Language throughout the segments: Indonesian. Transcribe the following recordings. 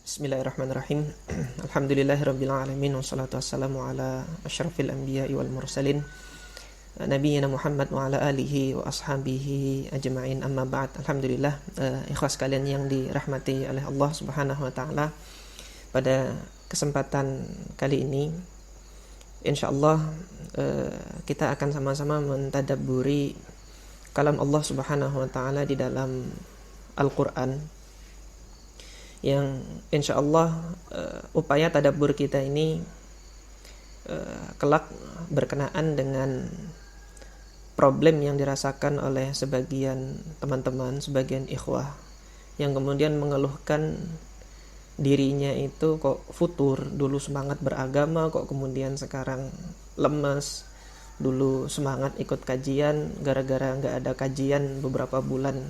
Bismillahirrahmanirrahim. Alhamdulillahirabbil alamin wassalatu wassalamu ala asyrafil anbiya'i wal mursalin nabiyina Muhammad wa ala alihi wa ashabihi ajma'in, amma ba'd. Alhamdulillah, ikhwas kalian yang dirahmati oleh Allah Subhanahu wa taala. Pada kesempatan kali ini insyaallah kita akan sama-sama mentadabburi kalam Allah Subhanahu wa taala di dalam Al-Qur'an, yang insyaallah upaya tadabbur kita ini kelak berkenaan dengan problem yang dirasakan oleh sebagian teman-teman, sebagian ikhwah yang kemudian mengeluhkan dirinya itu kok futur, dulu semangat beragama kok kemudian sekarang lemes, dulu semangat ikut kajian gara-gara nggak ada kajian beberapa bulan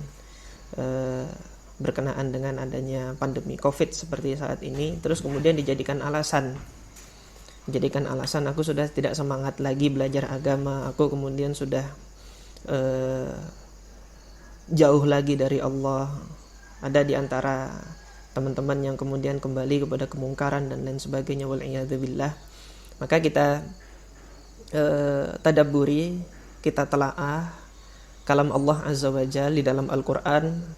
berkenaan dengan adanya pandemi COVID seperti saat ini, terus kemudian dijadikan alasan aku sudah tidak semangat lagi belajar agama, aku kemudian sudah jauh lagi dari Allah. Ada di antara teman-teman yang kemudian kembali kepada kemungkaran dan lain sebagainya, wal'iyadzubillah. Maka kita tadabburi, kita telaah kalam Allah Azza wa Jalla di dalam Al-Quran,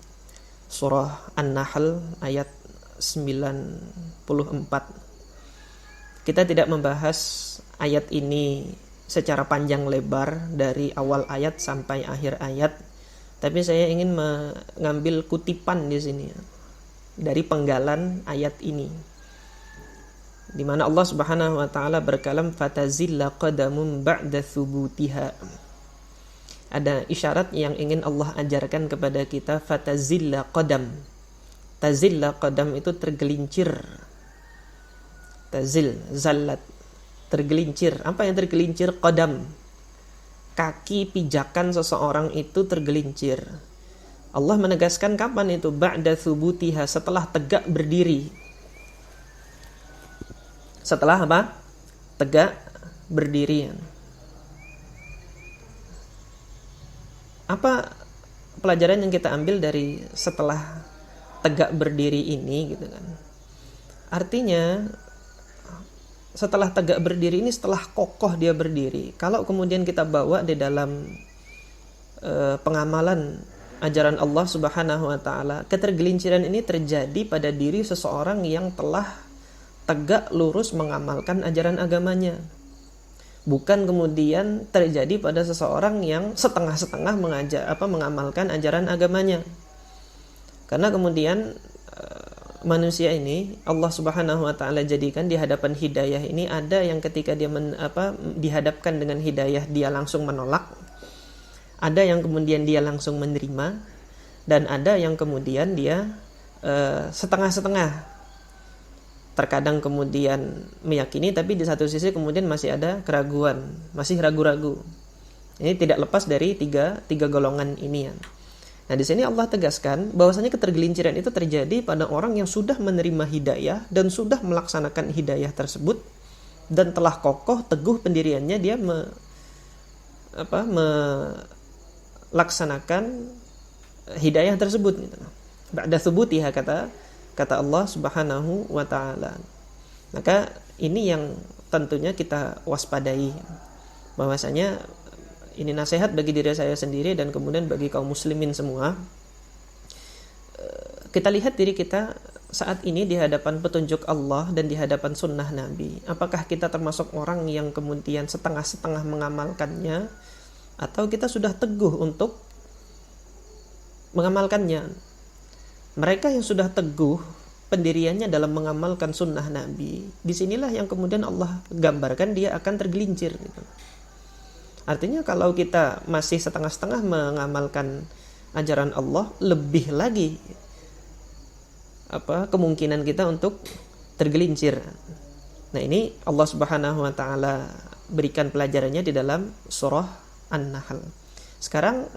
surah An-Nahl ayat 94. Kita tidak membahas ayat ini secara panjang lebar dari awal ayat sampai akhir ayat, tapi saya ingin mengambil kutipan di sini dari penggalan ayat ini, di mana Allah Subhanahu wa taala berkalam fatazilla qadamun ba'da thubutiha. Ada isyarat yang ingin Allah ajarkan kepada kita, fatazilla qadam. Tazilla qadam itu tergelincir. Tazil, zallat, tergelincir. Apa yang tergelincir? Qadam. Kaki pijakan seseorang itu tergelincir. Allah menegaskan kapan itu? Ba'da thubutiha, setelah tegak berdiri. Setelah apa? Tegak berdiri. Apa pelajaran yang kita ambil dari setelah tegak berdiri ini gitu kan? Artinya setelah tegak berdiri ini, setelah kokoh dia berdiri, kalau kemudian kita bawa di dalam pengamalan ajaran Allah Subhanahu wa taala, ketergelinciran ini terjadi pada diri seseorang yang telah tegak lurus mengamalkan ajaran agamanya. Bukan kemudian terjadi pada seseorang yang setengah-setengah mengamalkan ajaran agamanya. Karena kemudian manusia ini Allah Subhanahu wa taala jadikan di hadapan hidayah ini, ada yang ketika dia dihadapkan dengan hidayah dia langsung menolak, ada yang kemudian dia langsung menerima, dan ada yang kemudian dia setengah-setengah. Terkadang kemudian meyakini, tapi di satu sisi kemudian masih ada keraguan, masih ragu-ragu. Ini tidak lepas dari tiga golongan ini. Nah, di sini Allah tegaskan bahwasanya ketergelinciran itu terjadi pada orang yang sudah menerima hidayah dan sudah melaksanakan hidayah tersebut dan telah kokoh teguh pendiriannya, dia melaksanakan hidayah tersebut. Ba'da thubutiha, kata Allah Subhanahu wa taala. Maka ini yang tentunya kita waspadai, bahwasanya ini nasihat bagi diri saya sendiri dan kemudian bagi kaum muslimin semua. Kita lihat diri kita saat ini di hadapan petunjuk Allah dan di hadapan sunnah Nabi. Apakah kita termasuk orang yang kemudian setengah-setengah mengamalkannya, atau kita sudah teguh untuk mengamalkannya? Mereka yang sudah teguh pendiriannya dalam mengamalkan sunnah Nabi, disinilah yang kemudian Allah gambarkan dia akan tergelincir gitu. Artinya kalau kita masih setengah-setengah mengamalkan ajaran Allah, lebih lagi kemungkinan kita untuk tergelincir. Nah, ini Allah Subhanahu wa taala berikan pelajarannya di dalam surah An-Nahl. Sekarang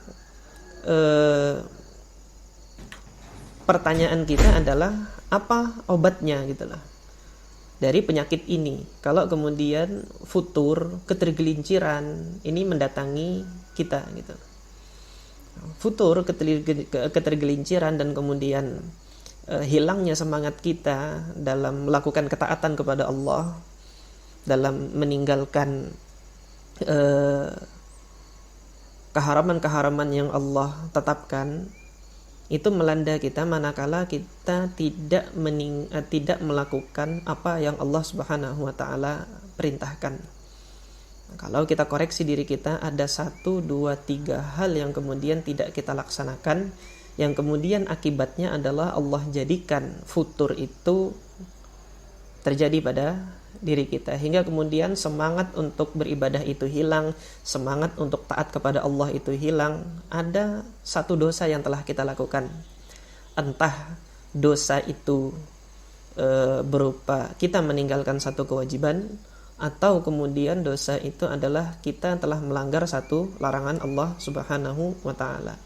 pertanyaan kita adalah apa obatnya gitulah dari penyakit ini. Kalau kemudian futur, ketergelinciran ini mendatangi kita gitu. Futur, ketergelinciran dan kemudian hilangnya semangat kita dalam melakukan ketaatan kepada Allah, dalam meninggalkan keharaman-keharaman yang Allah tetapkan, itu melanda kita manakala kita tidak melakukan apa yang Allah Subhanahu wa taala perintahkan. Kalau kita koreksi diri kita, ada 1, 2, 3 hal yang kemudian tidak kita laksanakan, yang kemudian akibatnya adalah Allah jadikan futur itu terjadi pada diri kita, hingga kemudian semangat untuk beribadah itu hilang, semangat untuk taat kepada Allah itu hilang. Ada satu dosa yang telah kita lakukan, entah dosa itu berupa kita meninggalkan satu kewajiban, atau kemudian dosa itu adalah kita telah melanggar satu larangan Allah Subhanahu wa taala.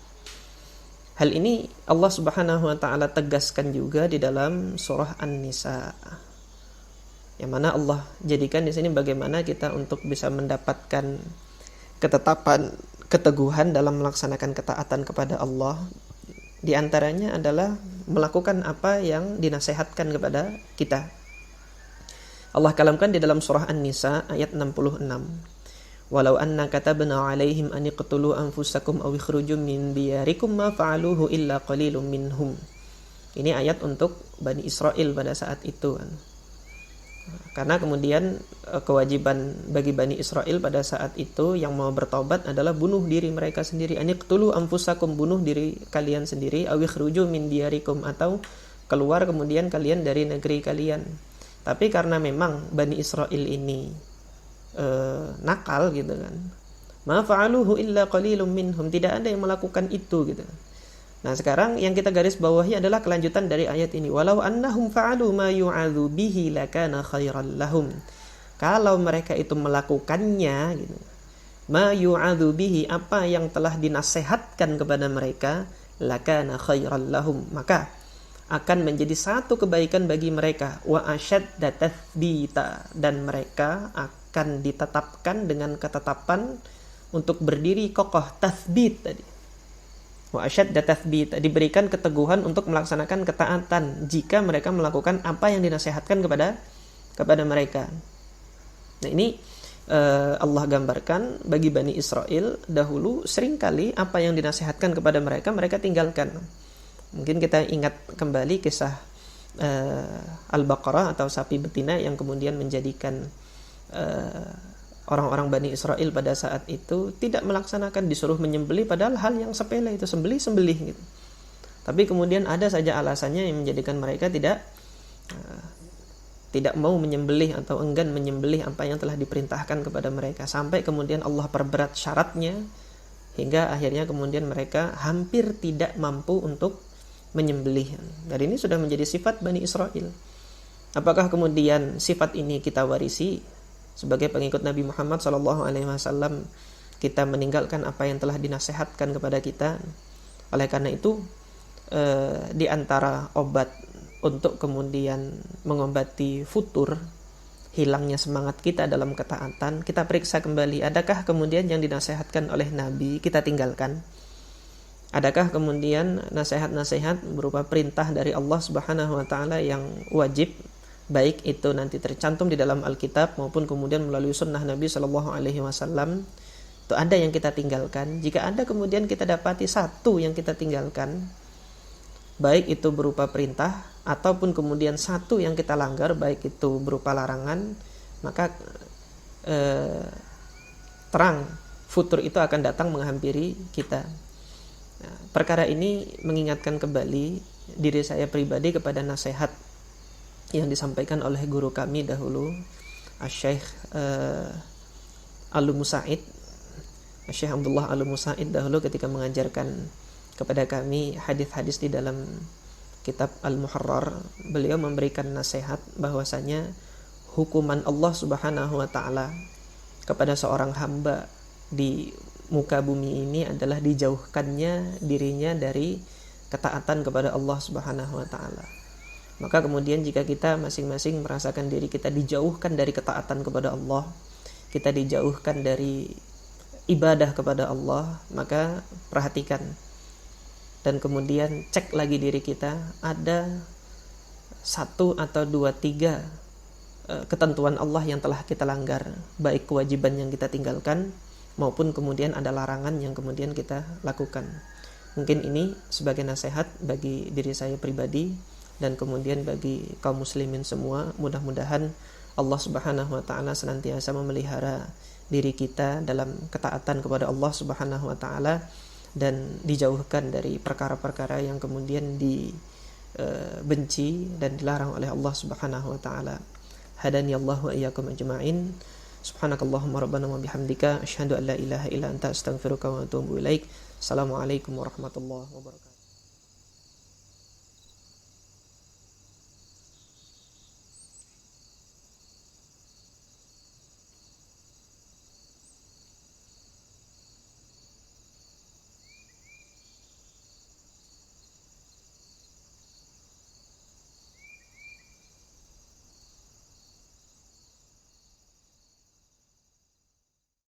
Hal ini Allah Subhanahu wa taala tegaskan juga di dalam surah An-Nisa, yang mana Allah jadikan di sini bagaimana kita untuk bisa mendapatkan ketetapan, keteguhan dalam melaksanakan ketaatan kepada Allah. Di antaranya adalah melakukan apa yang dinasihatkan kepada kita. Allah kalamkan di dalam surah An-Nisa ayat 66. Walau anna katabna alaihim an iqtulu anfusakum aw ikhruju min diyarikum ma fa'aluhu illa qalilum minhum. Ini ayat untuk Bani Israel pada saat itu kan. Karena kemudian kewajiban bagi Bani Israel pada saat itu yang mau bertobat adalah bunuh diri mereka sendiri. Aniqtulu anfusakum, bunuh diri kalian sendiri, aw ikhruju min diyarikum, atau keluar kemudian kalian dari negeri kalian. Tapi karena memang Bani Israel ini nakal gitu kan, ma fa'aluhu illa qalilum minhum, tidak ada yang melakukan itu gitu. Nah, sekarang yang kita garis bawahi adalah kelanjutan dari ayat ini. Walau annahum fa'alu ma yu'adzu bihi lakana khairal lahum. Kalau mereka itu melakukannya gitu, ma yu'adzu bihi, apa yang telah dinasehatkan kepada mereka, lakana khairal lahum, maka akan menjadi satu kebaikan bagi mereka. Wa asyadda tathbita, dan mereka akan ditetapkan dengan ketetapan untuk berdiri kokoh, tathbit tadi. Wa asyadda tathbit, diberikan keteguhan untuk melaksanakan ketaatan jika mereka melakukan apa yang dinasihatkan kepada mereka. Nah, ini Allah gambarkan bagi Bani Israel dahulu seringkali apa yang dinasihatkan kepada mereka, mereka tinggalkan. Mungkin kita ingat kembali kisah Al-Baqarah atau sapi betina yang kemudian menjadikan orang-orang Bani Israel pada saat itu tidak melaksanakan, disuruh menyembelih padahal hal yang sepele itu, sembelih gitu. Tapi kemudian ada saja alasannya yang menjadikan mereka tidak mau menyembelih atau enggan menyembelih apa yang telah diperintahkan kepada mereka, sampai kemudian Allah perberat syaratnya hingga akhirnya kemudian mereka hampir tidak mampu untuk menyembelih. Dan ini sudah menjadi sifat Bani Israel. Apakah kemudian sifat ini kita warisi sebagai pengikut Nabi Muhammad SAW? Kita meninggalkan apa yang telah dinasehatkan kepada kita. Oleh karena itu, di antara obat untuk kemudian mengobati futur hilangnya semangat kita dalam ketaatan, kita periksa kembali, adakah kemudian yang dinasehatkan oleh Nabi kita tinggalkan? Adakah kemudian nasihat-nasihat berupa perintah dari Allah Subhanahu wa taala yang wajib, baik itu nanti tercantum di dalam Alkitab maupun kemudian melalui sunnah Nabi Shallallahu Alaihi Wasallam, itu ada yang kita tinggalkan? Jika ada kemudian kita dapati satu yang kita tinggalkan, baik itu berupa perintah ataupun kemudian satu yang kita langgar, baik itu berupa larangan, maka terang futur itu akan datang menghampiri kita. Nah, perkara ini mengingatkan kembali diri saya pribadi kepada nasihat yang disampaikan oleh guru kami dahulu, Syekh Al-Musaid, Syekh Abdullah Al-Musaid dahulu ketika mengajarkan kepada kami hadis-hadis di dalam kitab Al-Muharrar. Beliau memberikan nasihat bahwasanya hukuman Allah Subhanahu wa taala kepada seorang hamba di muka bumi ini adalah dijauhkannya dirinya dari ketaatan kepada Allah Subhanahu wa taala. Maka kemudian jika kita masing-masing merasakan diri kita dijauhkan dari ketaatan kepada Allah, kita dijauhkan dari ibadah kepada Allah, maka perhatikan dan kemudian cek lagi diri kita, ada 1 atau 2, 3 ketentuan Allah yang telah kita langgar, baik kewajiban yang kita tinggalkan maupun kemudian ada larangan yang kemudian kita lakukan. Mungkin ini sebagai nasihat bagi diri saya pribadi dan kemudian bagi kaum muslimin semua. Mudah-mudahan Allah Subhanahu wa taala senantiasa memelihara diri kita dalam ketaatan kepada Allah Subhanahu wa taala dan dijauhkan dari perkara-perkara yang kemudian dibenci dan dilarang oleh Allah Subhanahu wa taala. Hadani Allah wa iyyakum ajma'in. Subhanakallahumma rabbana wa bihamdika asyhadu an la ilaha illa anta astaghfiruka wa atubu ilaik. Assalamualaikum warahmatullahi wabarakatuh.